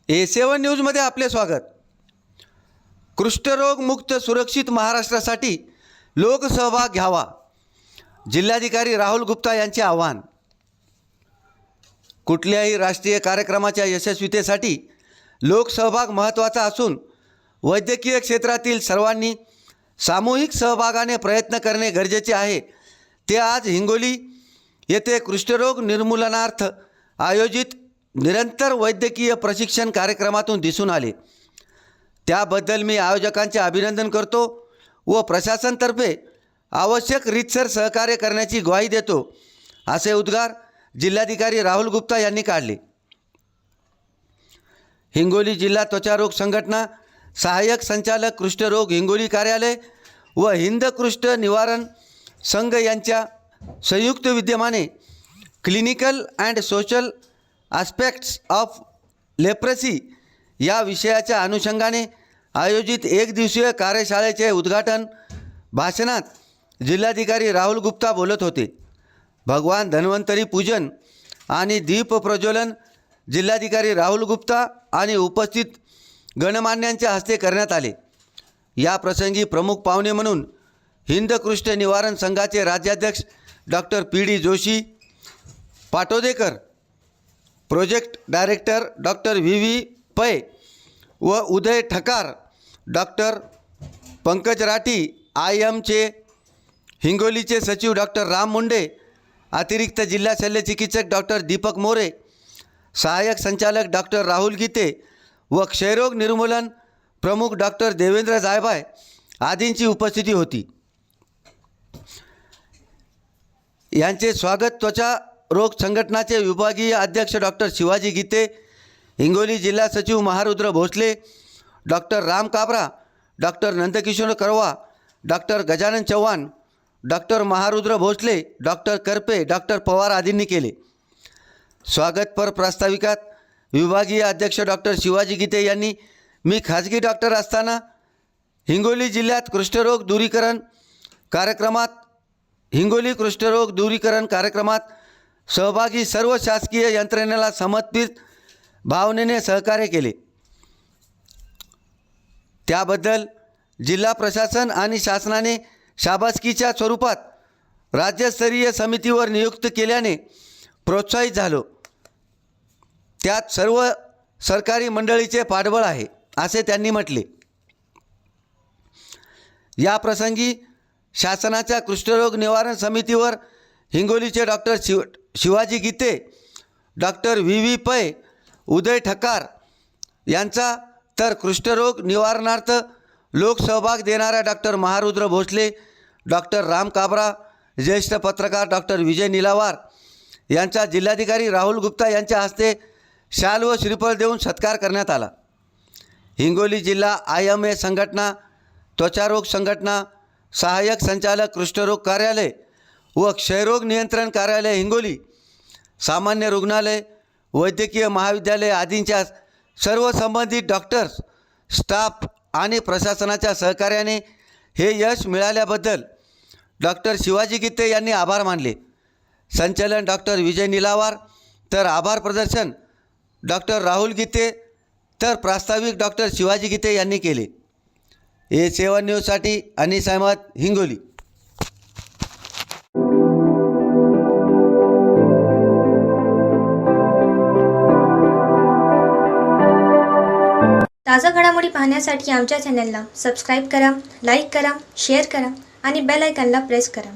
A7 न्यूजमध्ये आपले स्वागत। कुष्ठरोग मुक्त सुरक्षित महाराष्ट्रासाठी लोकसहभाग घ्यावा, जिल्हाधिकारी राहुल गुप्ता यांचे आवाहन। कुठल्याही राष्ट्रीय कार्यक्रमाच्या यशस्वीतेसाठी लोकसहभाग महत्त्वाचा असून वैद्यकीय क्षेत्रातील सर्वांनी सामूहिक सहभागाने प्रयत्न करणे गरजेचे आहे। ते आज हिंगोली येथे कुष्ठरोग निर्मूलनार्थ आयोजित निरंतर वैद्यकीय प्रशिक्षण कार्यक्रमातून दिसून आले। त्याबद्दल मी आयोजकांचे अभिनंदन करतो व प्रशासनातर्फे आवश्यक रीतसर सहकार्य करण्याची ग्वाही देतो, असे उद्गार जिल्हाधिकारी राहुल गुप्ता यांनी काढले। हिंगोली जिल्हा त्वचारोग संघटना, सहाय्यक संचालक कुष्ठरोग हिंगोली कार्यालय व हिंद कुष्ठ निवारण संघ यांच्या संयुक्त विद्यमाने clinical and social aspects of leprosy या विषयाच्या अनुषंगाने आयोजित एक दिवसीय कार्यशाळेचे उद्घाटन भाषणात जिल्हाधिकारी राहुल गुप्ता बोलत होते। भगवान धन्वंतरी पूजन आणि दीप प्रज्वलन जिल्हाधिकारी राहुल गुप्ता आणि उपस्थित गणमान्यांच्या हस्ते करण्यात आले। या प्रसंगी प्रमुख पाहुणे म्हणून हिंद कुष्ठ निवारण संघाचे राज्याध्यक्ष doctor PD Joshi Patodekar, project director doctor VV Pai व उदय ठकार, डॉक्टर पंकज राठी, IMचे हिंगोलीचे सचिव डॉक्टर राम मुंडे, अतिरिक्त जिल्हा शल्यचिकित्सक डॉक्टर दीपक मोरे, सहाय्यक संचालक डॉक्टर राहुल गीते व क्षयरोग निर्मूलन प्रमुख डॉक्टर देवेंद्र जायभाय आदींची उपस्थिती होती। यांचे स्वागत त्वचा रोग संघटनाचे विभागीय अध्यक्ष डॉक्टर शिवाजी गीते, हिंगोली जिल्हा सचिव Maharudra Bhosale, doctor Ram Kabra, doctor Nandkishor Karwa, doctor Gajanan Chavan, doctor Maharudra Bhosale, doctor Karpe, doctor Pawar आदींनी केले। स्वागतपर प्रास्ताविकात विभागीय अध्यक्ष डॉक्टर शिवाजी गीते यांनी मी खाजगी डॉक्टर असताना हिंगोली जिल्ह्यात कुष्ठरोग दूरीकरण कार्यक्रमात सहभागी सर्व शासकीय यंत्रणेला समर्पित भावनेने सहकार्य केले। त्याबद्दल जिल्हा प्रशासन आणि शासनाने शाबासकीच्या स्वरूपात राज्यस्तरीय समितीवर नियुक्त केल्याने प्रोत्साहित झालो। त्यात सर्व सरकारी मंडळीचे पाठबळ आहे, असे त्यांनी म्हटले। या प्रसंगी शासनाच्या कुष्ठरोग निवारण समितीवर हिंगोलीचे डॉक्टर शिवाजी गीते, डॉक्टर VV पै, उदय ठकार यांचा, तर कुष्ठरोग निवारणार्थ लोकसहभाग देणाऱ्या डॉक्टर महारुद्र भोसले, डॉक्टर राम काबरा, ज्येष्ठ पत्रकार डॉक्टर विजय निलावार यांचा जिल्हाधिकारी राहुल गुप्ता यांच्या हस्ते शाल व श्रीफळ देऊन सत्कार करण्यात आला। हिंगोली जिल्हा IMA संघटना, त्वचारोग संघटना, सहाय्यक संचालक कुष्ठरोग कार्यालय व क्षयरोग नियंत्रण कार्यालय हिंगोली, सामान्य रुग्णालय, वैद्यकीय महाविद्यालय आदींच्या सर्व संबंधित डॉक्टर्स, स्टाफ आणि प्रशासनाच्या सहकार्याने हे यश मिळाल्याबद्दल डॉक्टर शिवाजी गीते यांनी आभार मानले। संचालन डॉक्टर विजय निलावार, तर आभार प्रदर्शन डॉक्टर राहुल गीते, तर प्रास्ताविक डॉक्टर शिवाजी गीते यांनी केले। A7 न्यूजसाठी अनीस अहमद, हिंगोली। ताज़ा घडामोडी पाहण्यासाठी आमच्या चॅनलला सबस्क्राईब करा, लाईक करा, शेअर करा आणि बेल आयकॉनला प्रेस करा।